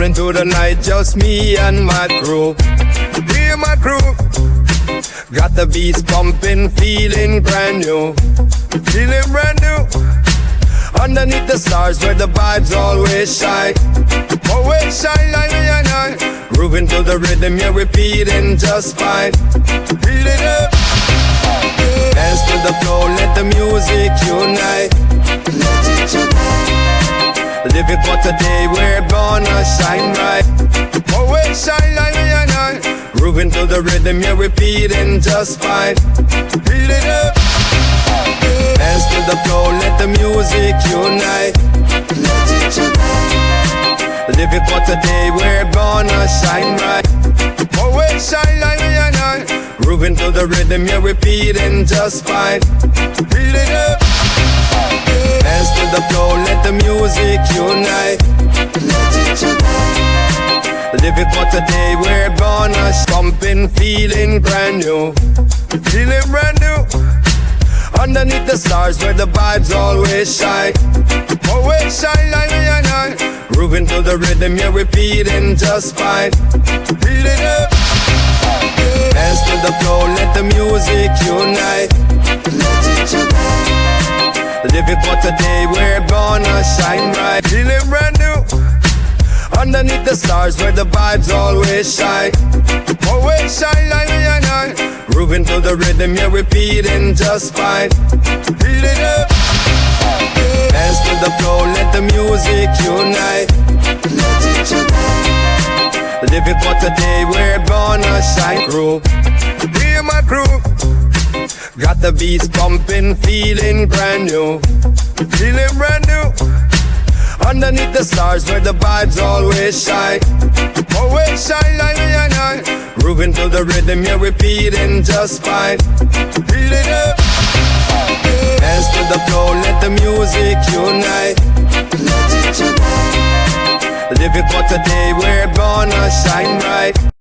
into the night, just me and my crew. Me and my crew. Got the beats pumping, feeling brand new. Feeling brand new. Underneath the stars where the vibes always shine. Always shine like me and I. Grooving to the rhythm, you're repeating just fine. Feel it up. Dance to the flow, let the music unite. Let it unite. Live it for today, we're gonna shine bright. Always shine like me and I. Grooving to the rhythm, you're repeating just fine. Feel it up. Dance to the flow, let the music unite. Let it unite. Live it for today, we're gonna shine bright. Always shine like me and I. Grooving to the rhythm, you're repeating just fine. Feel it up. Dance to the flow, let the music unite. Let it unite. Live it for today, we're gonna pumping, feeling brand new. Feeling brand new. Underneath the stars where the vibes always shine. Always shine like me and I. Grooving to the rhythm, you're repeating just fine. Feel it up. Dance to the flow, let the music unite. Let it unite. Live it for today, we're gonna shine bright. Feeling brand new. Underneath the stars where the vibes always shine. Always shine like me and I. Grooving to the rhythm, you're repeating just fine. Feel it up. Dance to the flow, let the music unite. Let it unite. Live it for today, we're gonna shine. Crew, me and my crew. Got the beats pumping, feeling brand new. Feeling brand new. Underneath the stars where the vibes always shine. Always shine like me and I. Grooving to the rhythm, you're repeating just fine. Feel it up. Dance to the flow, let the music unite. Let it unite. Live it for today, we're gonna shine bright.